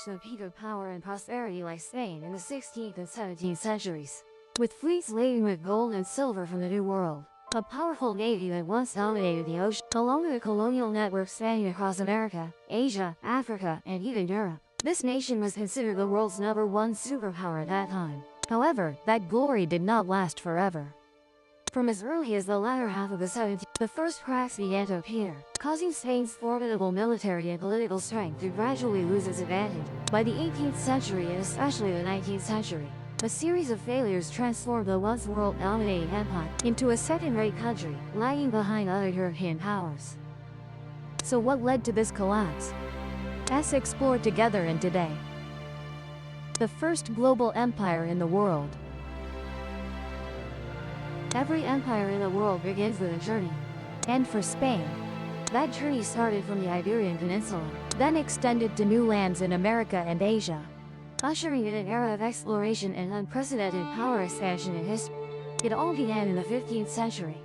to a peak of power and prosperity like Spain in the 16th and 17th centuries. With fleets laden with gold and silver from the New World, a powerful navy that once dominated the ocean, along with a colonial network spanning across America, Asia, Africa, and even Europe. This nation was considered the world's #1 superpower at that time. However, that glory did not last forever. From as early as the latter half of the 17th, the first cracks began to appear, causing Spain's formidable military and political strength to gradually lose its advantage. By the 18th century and especially the 19th century, a series of failures transformed the once world-dominating empire into a second-rate country, lagging behind other European powers. So what led to this collapse? Let's explore together in today. The first global empire in the world. Every empire in the world begins with a journey. And for Spain, that journey started from the Iberian Peninsula, then extended to new lands in America and Asia, ushering in an era of exploration and unprecedented power expansion in history. It all began in the 15th century,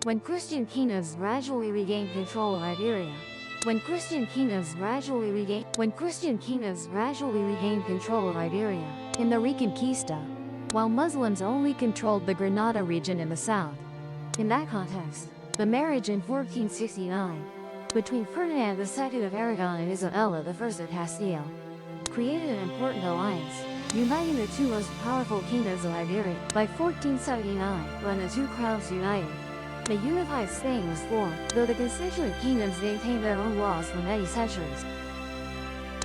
when Christian kingdoms gradually regained control of Iberia. When Christian kingdoms gradually regained control of Iberia in the Reconquista, while Muslims only controlled the Granada region in the south. In that context, the marriage in 1469 between Ferdinand II of Aragon and Isabella I of Castile created an important alliance, uniting the two most powerful kingdoms of Iberia. By 1479, when the two crowns united, a unified Spain was formed, though the constituent kingdoms maintained their own laws for many centuries.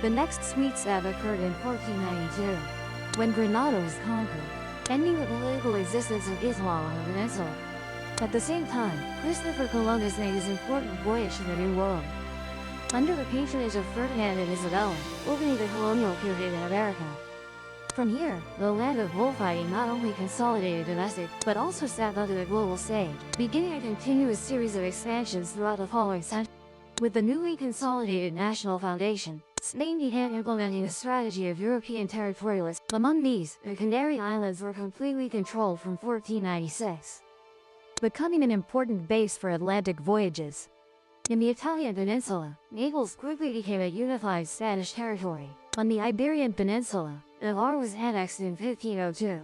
The next sweet step occurred in 1492, when Granada was conquered, ending the political existence of Islam on the peninsula. At the same time, Christopher Columbus made his important voyage to the New World, under the patronage of Ferdinand and Isabella, opening the colonial period in America. From here, the land of bullfighting not only consolidated domestic, but also stepped onto the global stage, beginning a continuous series of expansions throughout the following century. With the newly consolidated national foundation, Spain began implementing a strategy of European territorialism. Among these, the Canary Islands were completely controlled from 1496, becoming an important base for Atlantic voyages. In the Italian peninsula, Naples quickly became a unified Spanish territory. On the Iberian Peninsula, Navarre was annexed in 1502.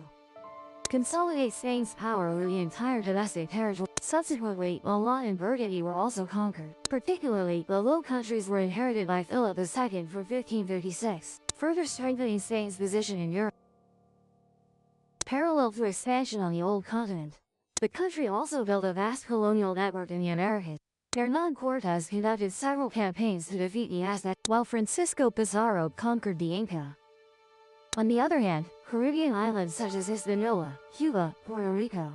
Consolidate Spain's power over the entire domestic territory. Subsequently, Milan and Burgundy were also conquered. Particularly, the Low Countries were inherited by Philip II from 1556, further strengthening Spain's position in Europe. Parallel to expansion on the Old Continent, the country also built a vast colonial network in the Americas. Hernán Cortés conducted several campaigns to defeat the Aztecs, while Francisco Pizarro conquered the Inca. On the other hand, Caribbean islands such as Hispaniola, Cuba, Puerto Rico,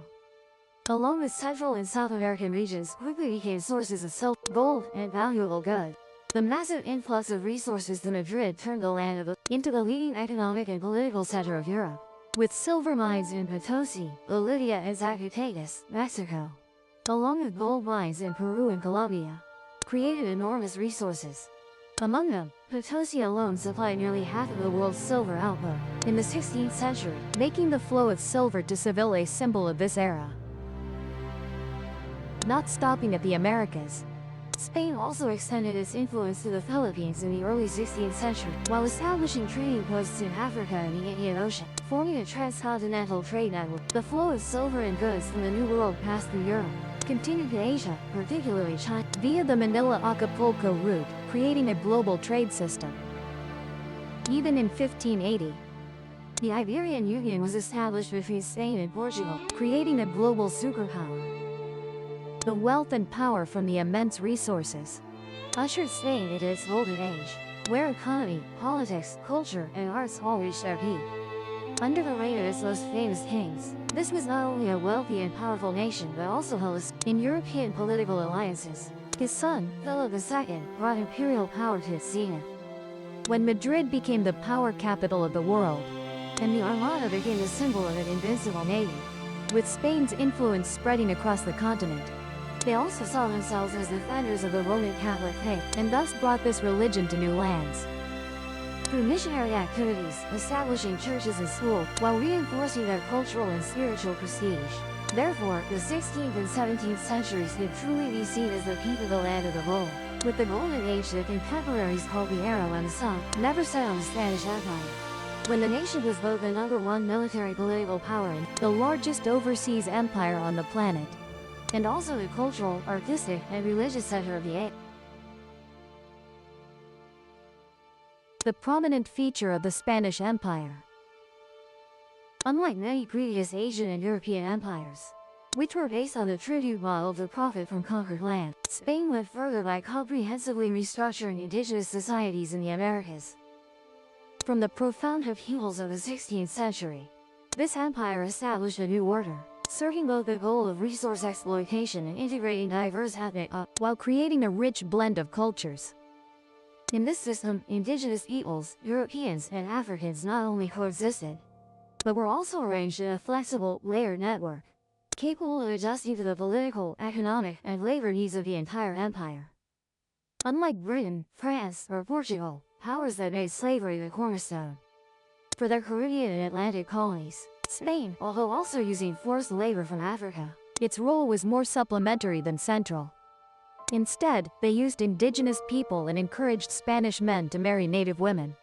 along with Central and South American regions, quickly became sources of silver, gold, and valuable goods. The massive influx of resources to Madrid turned the land into the leading economic and political center of Europe, with silver mines in Potosi, Bolivia, and Zacatecas, Mexico, along with gold mines in Peru and Colombia, created enormous resources. Among them, Potosi alone supplied nearly half of the world's silver output in the 16th century, making the flow of silver to Seville a symbol of this era. Not stopping at the Americas, Spain also extended its influence to the Philippines in the early 16th century, while establishing trading posts in Africa and the Indian Ocean, forming a transcontinental trade network. The flow of silver and goods from the New World passed through Europe, continued to Asia, particularly China, via the Manila-Acapulco route, creating a global trade system. Even in 1580, the Iberian Union was established between Spain and Portugal, creating a global superpower. The wealth and power from the immense resources ushered Spain into its golden age, where economy, politics, culture, and arts all reached their peak. Under the reign of its most famous kings, this was not only a wealthy and powerful nation but also held in European political alliances. His son, Philip II, brought imperial power to its zenith. When Madrid became the power capital of the world, and the Armada became the symbol of an invincible navy, with Spain's influence spreading across the continent, they also saw themselves as defenders of the Roman Catholic faith, and thus brought this religion to new lands. Through missionary activities, establishing churches and schools, while reinforcing their cultural and spiritual prestige. Therefore, the 16th and 17th centuries could truly be seen as the peak of the land of the bull. With the Golden Age that contemporaries called the era when the sun never set on the Spanish Empire. When the nation was both the #1 military political power and the largest overseas empire on the planet, and also the cultural, artistic, and religious center of the age. The prominent feature of the Spanish Empire. Unlike many previous Asian and European empires, which were based on the tribute model to profit from conquered land, Spain went further by comprehensively restructuring indigenous societies in the Americas. From the profound upheavals of the 16th century, this empire established a new order, serving both the goal of resource exploitation and integrating diverse ethnic while creating a rich blend of cultures. In this system, indigenous peoples, Europeans, and Africans not only coexisted, but were also arranged in a flexible, layered network, capable of adjusting to the political, economic, and labor needs of the entire empire. Unlike Britain, France, or Portugal, powers that made slavery the cornerstone for their Caribbean and Atlantic colonies, Spain, although also using forced labor from Africa, its role was more supplementary than central. Instead, they used indigenous people and encouraged Spanish men to marry native women,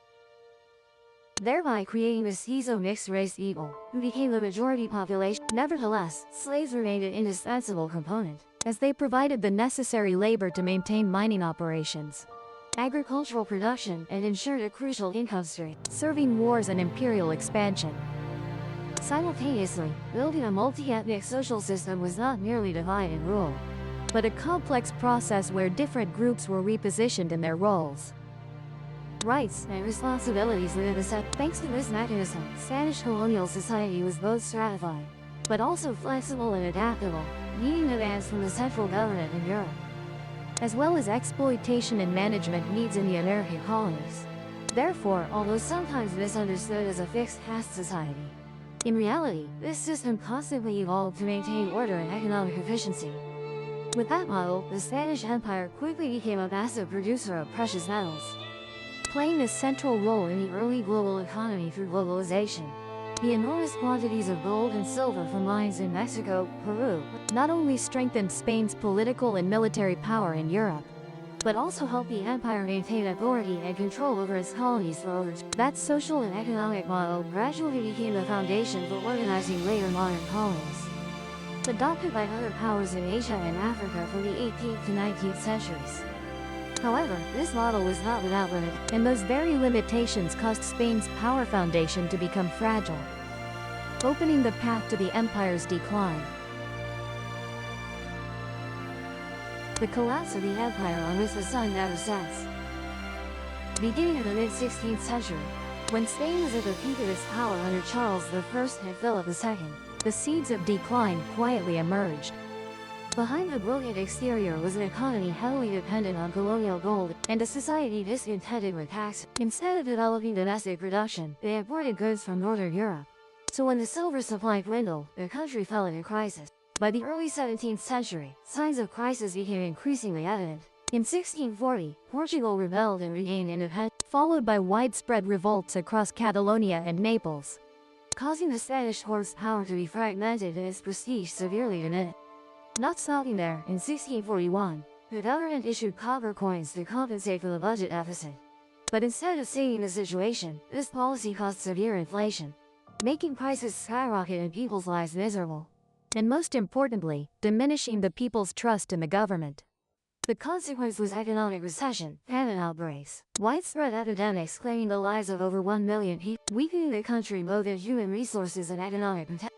thereby creating mestizo mixed-race people, who became the majority population. Nevertheless, slaves remained an indispensable component, as they provided the necessary labor to maintain mining operations, agricultural production, and ensured a crucial income stream, serving wars and imperial expansion. Simultaneously, building a multi-ethnic social system was not merely divide and rule, but a complex process where different groups were repositioned in their roles, rights, and responsibilities within the set. Thanks to this mechanism, Spanish colonial society was both stratified, but also flexible and adaptable, meeting demands from the central government in Europe, as well as exploitation and management needs in the American colonies. Therefore, although sometimes misunderstood as a fixed caste society, in reality, this system constantly evolved to maintain order and economic efficiency. With that model, the Spanish Empire quickly became a massive producer of precious metals, playing a central role in the early global economy through globalization. The enormous quantities of gold and silver from mines in Mexico, Peru, not only strengthened Spain's political and military power in Europe, but also helped the empire maintain authority and control over its colonies for over. That social and economic model gradually became the foundation for organizing later modern colonies, adopted by other powers in Asia and Africa from the 18th to 19th centuries. However, this model was not without limit, and those very limitations caused Spain's power foundation to become fragile, opening the path to the empire's decline. The collapse of the empire on which the sun never sets. Beginning in the mid-16th century, when Spain was at the peak of its power under Charles I and Philip II, the seeds of decline quietly emerged. Behind the brilliant exterior was an economy heavily dependent on colonial gold, and a society discontented with tax. Instead of developing domestic production, they imported goods from Northern Europe. So when the silver supply dwindled, the country fell into crisis. By the early 17th century, signs of crisis became increasingly evident. In 1640, Portugal rebelled and regained independence, followed by widespread revolts across Catalonia and Naples, causing the Spanish horsepower to be fragmented and its prestige severely diminished. Not stopping there, in 1641, the government issued copper coins to compensate for the budget deficit. But instead of saving the situation, this policy caused severe inflation, making prices skyrocket and people's lives miserable, and most importantly, diminishing the people's trust in the government. The consequence was economic recession, famine outbreaks, widespread epidemics claiming the lives of over 1 million people, weakening the country both in human resources and economic potential.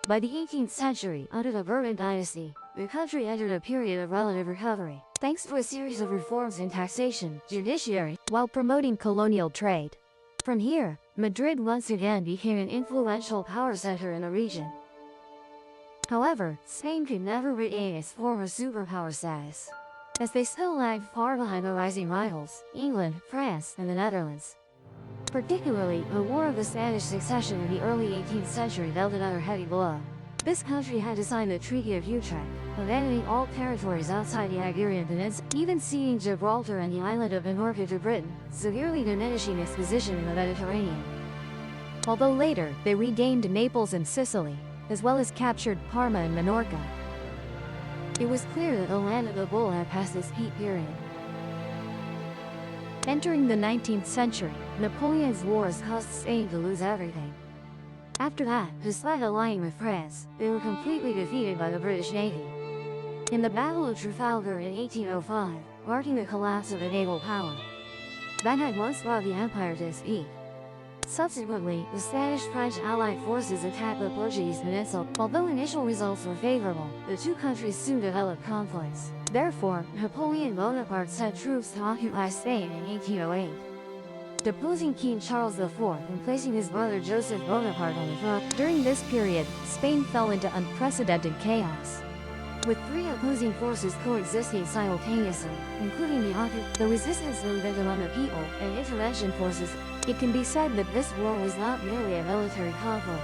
By the 18th century, under the Bourbon dynasty, the country entered a period of relative recovery, thanks to a series of reforms in taxation, judiciary, while promoting colonial trade. From here, Madrid once again became an influential power center in the region. However, Spain could never regain its former superpower status, as they still lagged far behind the rising rivals, England, France, and the Netherlands. Particularly, the War of the Spanish Succession in the early 18th century dealt another heavy blow. This country had to sign the Treaty of Utrecht, abandoning all territories outside the Iberian Peninsula, even ceding Gibraltar and the island of Minorca to Britain, severely diminishing its position in the Mediterranean. Although later, they regained Naples and Sicily, as well as captured Parma and Minorca. It was clear that the land of the bull had passed its peak period. Entering the 19th century, Napoleon's wars caused Spain to lose everything. After that, despite allying with France, they were completely defeated by the British Navy. In the Battle of Trafalgar in 1805, marking the collapse of the naval power, that had once brought the empire to its peak. Subsequently, the Spanish-French allied forces attacked the Portuguese peninsula. Although initial results were favorable, the two countries soon developed conflicts. Therefore, Napoleon Bonaparte sent troops to occupy Spain in 1808. Deposing King Charles IV and placing his brother Joseph Bonaparte on the throne. During this period, Spain fell into unprecedented chaos. With three opposing forces coexisting simultaneously, including the resistance movement among the people, and intervention forces, it can be said that this war was not merely a military conflict,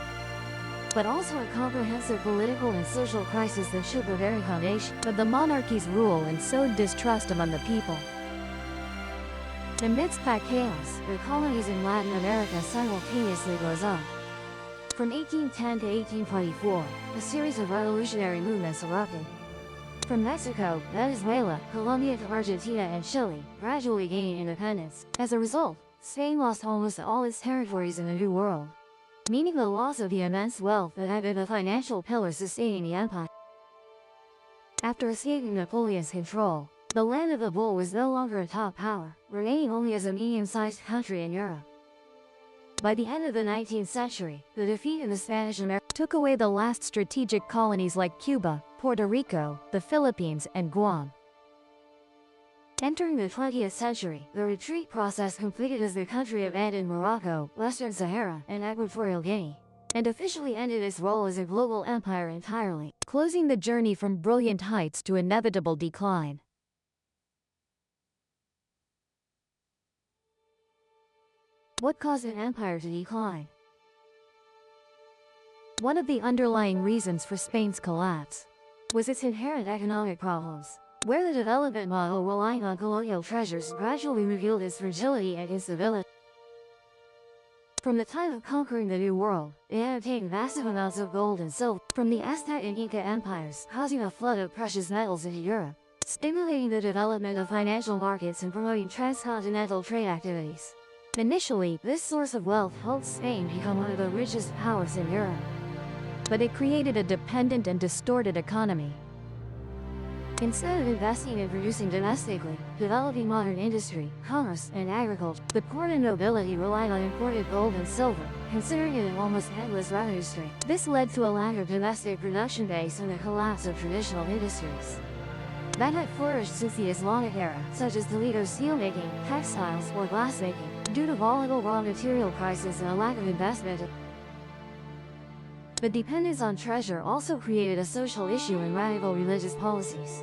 but also a comprehensive political and social crisis that shook the very foundation of the monarchy's rule and sowed distrust among the people. Amidst that chaos, the colonies in Latin America simultaneously rose up. From 1810 to 1824, a series of revolutionary movements erupted. From Mexico, Venezuela, Colombia to Argentina and Chile, gradually gaining independence. As a result, Spain lost almost all its territories in the New World, meaning the loss of the immense wealth that had been the financial pillar sustaining the empire. After escaping Napoleon's control, the land of the bull was no longer a top power, remaining only as a medium-sized country in Europe. By the end of the 19th century, the defeat in the Spanish America took away the last strategic colonies like Cuba, Puerto Rico, the Philippines, and Guam. Entering the 20th century, the retreat process completed as the country abandoned Morocco, Western Sahara, and Equatorial Guinea, and officially ended its role as a global empire entirely, closing the journey from brilliant heights to inevitable decline. What caused an empire to decline? One of the underlying reasons for Spain's collapse was its inherent economic problems, where the development model relying on colonial treasures gradually revealed its fragility and instability. From the time of conquering the New World, it had obtained massive amounts of gold and silver from the Aztec and Inca empires, causing a flood of precious metals into Europe, stimulating the development of financial markets and promoting transcontinental trade activities. Initially, this source of wealth helped Spain become one of the richest powers in Europe, but it created a dependent and distorted economy. Instead of investing in producing domestically, developing modern industry, commerce, and agriculture, the court and nobility relied on imported gold and silver, considering it an almost endless revenue stream. This led to a lack of domestic production base and the collapse of traditional industries that had flourished since the Islamic era, such as Toledo steelmaking, textiles, or glassmaking, due to volatile raw material prices and a lack of investment. The dependence on treasure also created a social issue and radical religious policies.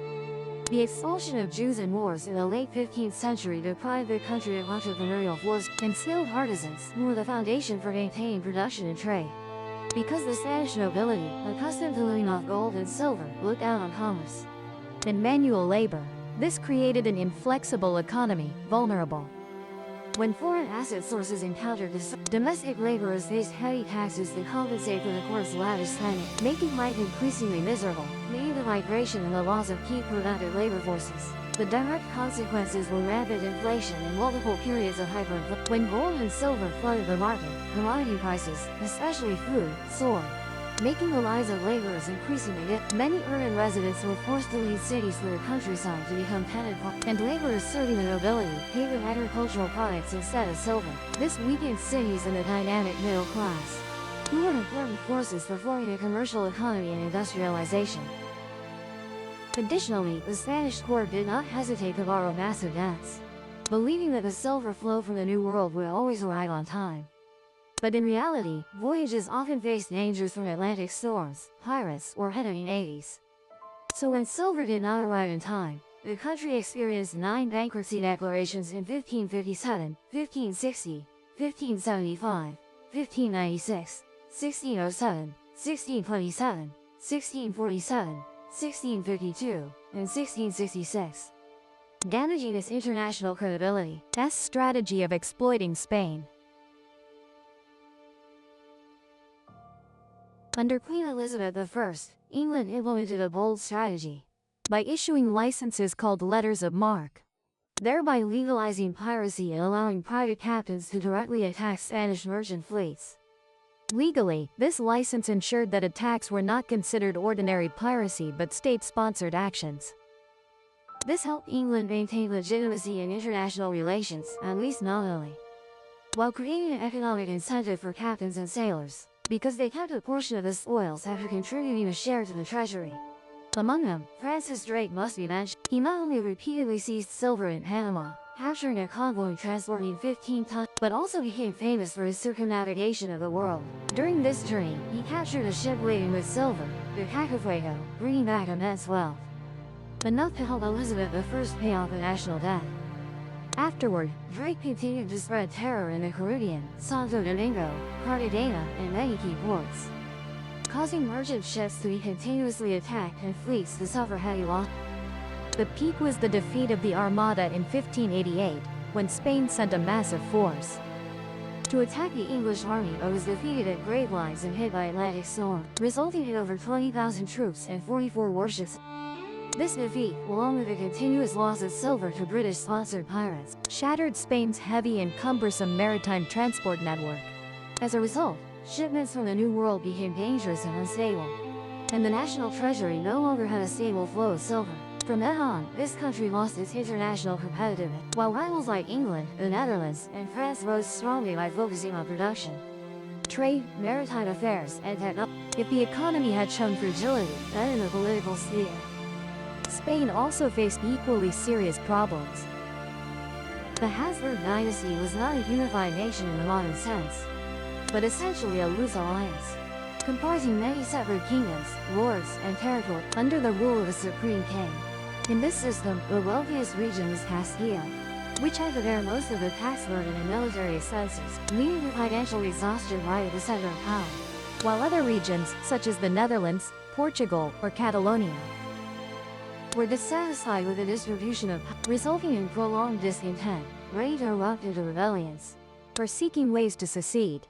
The expulsion of Jews and Moors in the late 15th century deprived the country of entrepreneurial force and skilled artisans, who were the foundation for maintaining production and trade. Because the Spanish nobility, accustomed to living off gold and silver, looked down on commerce and manual labor, this created an inflexible economy, vulnerable. When foreign asset sources encountered domestic laborers faced heavy taxes to compensate for the court's lavish spending, making life increasingly miserable, leading to migration and the loss of key productive labor forces. The direct consequences were rampant inflation and multiple periods of hyperinflation. When gold and silver flooded the market, commodity prices, especially food, soared, making the lives of laborers increasingly difficult. Many urban residents were forced to leave cities for the countryside to become tenant farmers, and laborers serving the nobility paid with agricultural products instead of silver. This weakened cities and the dynamic middle class, who were important forces for forming a commercial economy and industrialization. Additionally, the Spanish court did not hesitate to borrow massive debts, believing that the silver flow from the New World would always arrive on time. But in reality, voyages often faced dangers from Atlantic storms, pirates, or enemy navies. So when silver did not arrive in time, the country experienced 9 bankruptcy declarations in 1557, 1560, 1575, 1596, 1607, 1627, 1647, 1652, and 1666, damaging its international credibility. That's strategy of exploiting Spain. Under Queen Elizabeth I, England implemented a bold strategy. by issuing licenses called letters of marque, thereby legalizing piracy and allowing private captains to directly attack Spanish merchant fleets. Legally, this license ensured that attacks were not considered ordinary piracy but state-sponsored actions. This helped England maintain legitimacy in international relations, at least nominally, while creating an economic incentive for captains and sailors, because they kept a portion of the spoils after contributing a share to the treasury. Among them, Francis Drake must be mentioned. He not only repeatedly seized silver in Panama, capturing a convoy transporting 15 tons, but also became famous for his circumnavigation of the world. During this journey, he captured a ship laden with silver, the Cacafuego, bringing back immense wealth, enough to help Elizabeth I pay off the national debt. Afterward, Drake continued to spread terror in the Caribbean, Santo Domingo, Cartagena, and many key ports, causing merchant ships to be continuously attacked and fleets to suffer heavy loss. The peak was the defeat of the Armada in 1588, when Spain sent a massive force to attack the English army but was defeated at Great Lines and hit by Atlantic storm, resulting in over 20,000 troops and 44 warships. This defeat, along with the continuous loss of silver to British-sponsored pirates, shattered Spain's heavy and cumbersome maritime transport network. As a result, shipments from the New World became dangerous and unstable, and the national treasury no longer had a stable flow of silver. From then on, this country lost its international competitiveness, while rivals like England, the Netherlands, and France rose strongly by focusing on production, trade, maritime affairs, and technology. If the economy had shown fragility, then in the political sphere, Spain also faced equally serious problems. The Habsburg dynasty was not a unified nation in the modern sense, but essentially a loose alliance, comprising many separate kingdoms, lords, and territories under the rule of a supreme king. In this system, the wealthiest region was Castile, which had to bear most of the tax burden and military expenses, leading to financial exhaustion right at the center of power, while other regions, such as the Netherlands, Portugal, or Catalonia, were dissatisfied with the distribution of power, resulting in prolonged discontent, ready to erupt into rebellions, or seeking ways to secede.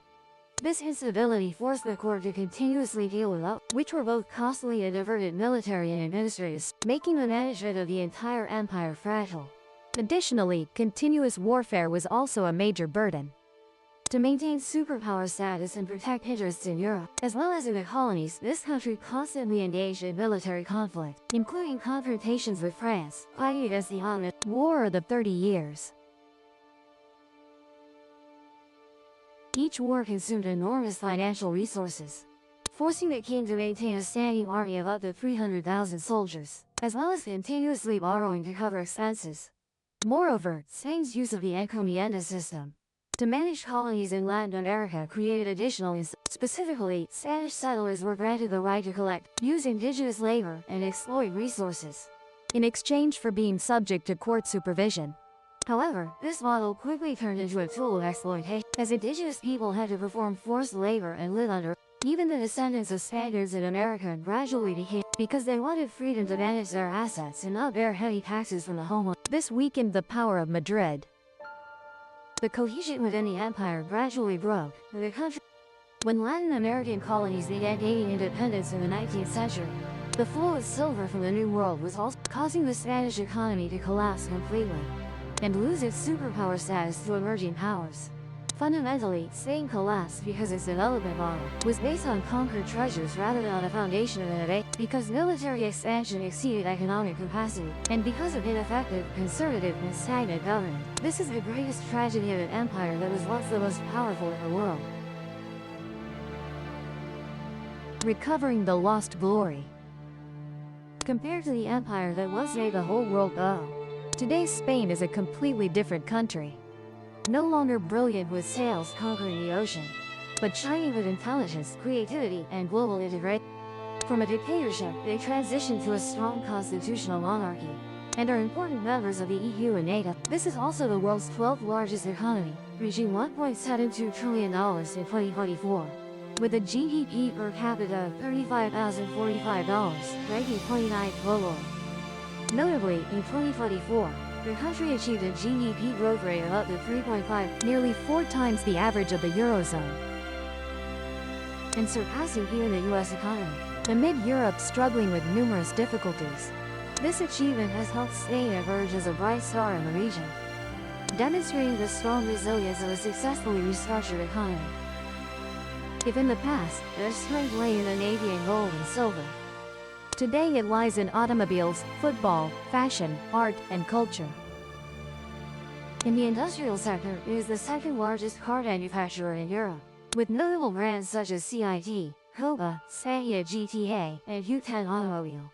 This instability forced the court to continuously deal with which were both costly and diverted military and administrative, making the management of the entire empire fragile. Additionally, continuous warfare was also a major burden. To maintain superpower status and protect interests in Europe, as well as in the colonies, this country constantly engaged in military conflict, including confrontations with France, fighting against the Unrest, War of the 30 Years. Each war consumed enormous financial resources, forcing the king to maintain a standing army of up to 300,000 soldiers, as well as continuously borrowing to cover expenses. Moreover, Spain's use of the encomienda system to manage colonies in Latin America created additional specifically, Spanish settlers were granted the right to collect, use indigenous labor, and exploit resources, in exchange for being subject to court supervision. However, this model quickly turned into a tool of exploitation, as indigenous people had to perform forced labor and live under. Even the descendants of Spaniards in America gradually became, because they wanted freedom to manage their assets and not bear heavy taxes from the homeland. This weakened the power of Madrid. The cohesion within the empire gradually broke, and the country, when Latin American colonies began gaining independence in the 19th century, the flow of silver from the New World was also causing the Spanish economy to collapse completely and lose its superpower status to emerging powers. Fundamentally, Spain collapsed because its development model was based on conquered treasures rather than on a foundation of innovation, because military expansion exceeded economic capacity, and because of ineffective, conservative, and stagnant government. This is the greatest tragedy of an empire that was once the most powerful in the world. Recovering the lost glory. Compared to the empire that once made the whole world go, today's Spain is a completely different country. No longer brilliant with sails conquering the ocean, but shining with intelligence, creativity, and global integration. From a dictatorship, they transitioned to a strong constitutional monarchy, and are important members of the EU and NATO. This is also the world's 12th largest economy, reaching $1.72 trillion in 2024, with a GDP per capita of $35,045, ranking 29th globally. Notably, in 2024, the country achieved a GDP growth rate of up to 3.5, nearly 4 times the average of the Eurozone, and surpassing even the US economy. Amid Europe struggling with numerous difficulties, This achievement has helped Spain emerge as a bright star in the region, demonstrating the strong resilience of a successfully restructured economy. If in the past, their strength lay in the navy and gold and silver, today it lies in automobiles, football, fashion, art, and culture. In the industrial sector, it is the second largest car manufacturer in Europe, with notable brands such as CIT, Copa, Saga GTA, and Hutan Automobile,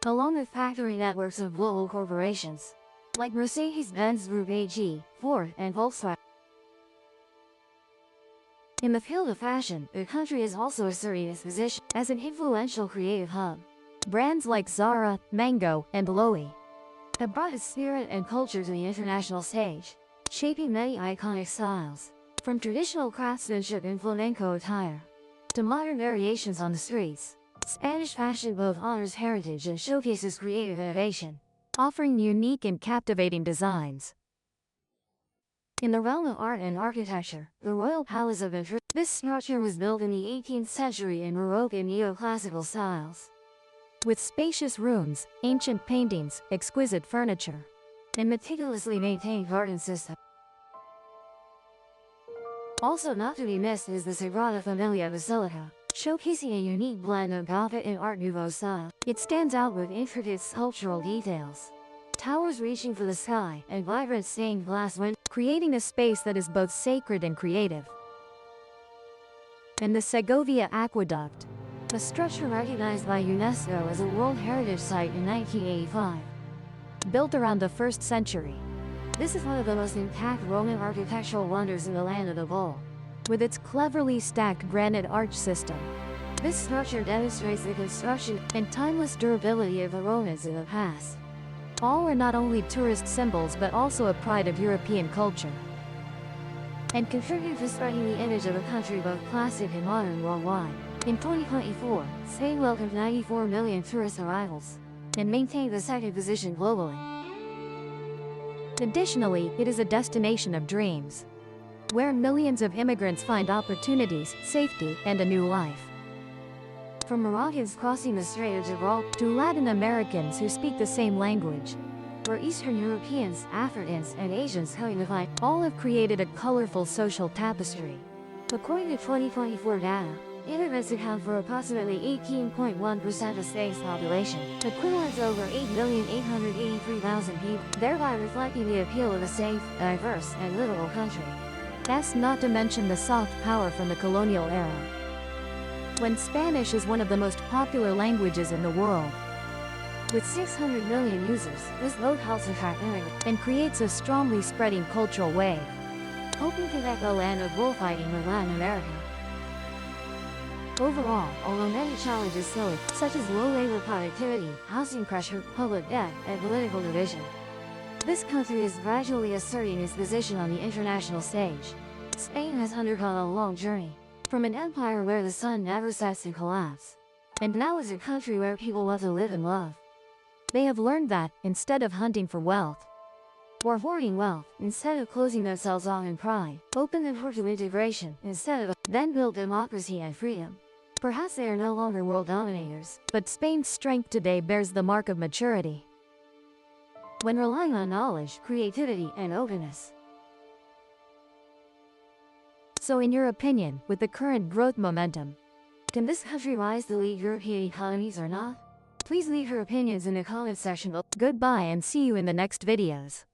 along with factory networks of global corporations like Mercedes-Benz Group AG, Ford, and Volkswagen. In the field of fashion, the country is also asserting its position as an influential creative hub. Brands like Zara, Mango, and Blowy have brought its spirit and culture to the international stage, shaping many iconic styles, from traditional craftsmanship in flamenco attire to modern variations on the streets. Spanish fashion both honors heritage and showcases creative innovation, offering unique and captivating designs. In the realm of art and architecture, the Royal Palace of Madrid. This structure was built in the 18th century in Baroque and neoclassical styles, with spacious rooms, ancient paintings, exquisite furniture, and meticulously maintained garden system. Also not to be missed is the Sagrada Familia Basilica, showcasing a unique blend of Gothic and Art Nouveau style. It stands out with intricate sculptural details, towers reaching for the sky, and vibrant stained glass windows, creating a space that is both sacred and creative. And the Segovia Aqueduct, a structure recognized by UNESCO as a World Heritage Site in 1985, built around the 1st century. This is one of the most intact Roman architectural wonders in the land of the Bull, with its cleverly stacked granite arch system. This structure demonstrates the construction and timeless durability of the Romans in the past. All are not only tourist symbols but also a pride of European culture, and contribute to spreading the image of a country both classic and modern worldwide. In 2024, Spain welcomed 94 million tourist arrivals and maintained the second position globally. Additionally, it is a destination of dreams, where millions of immigrants find opportunities, safety, and a new life. From Moroccans crossing the Strait of Gibraltar to Latin Americans who speak the same language, or Eastern Europeans, Africans, and Asians coming to find, all have created a colorful social tapestry. According to 2024 data, immigrants account for approximately 18.1% of Spain's population, equivalent to over 8,883,000 people, thereby reflecting the appeal of a safe, diverse, and livable country. That's not to mention the soft power from the colonial era, when Spanish is one of the most popular languages in the world. With 600 million users, this vote helps attract immigrants and creates a strongly spreading cultural wave, hoping to connect the land of bullfighting with Latin America. Overall, although many challenges still, such as low labor productivity, housing pressure, public debt, and political division, this country is gradually asserting its position on the international stage. Spain has undergone a long journey, from an empire where the sun never sets to collapse, and now is a country where people want to live and love. They have learned that, instead of hunting for wealth, or hoarding wealth, instead of closing themselves off in pride, open the door to integration, instead of then build democracy and freedom. Perhaps they are no longer world dominators, but Spain's strength today bears the mark of maturity, when relying on knowledge, creativity, and openness. So in your opinion, with the current growth momentum, can this country rise to lead European economies or not? Please leave your opinions in the comment section below. Goodbye and see you in the next videos.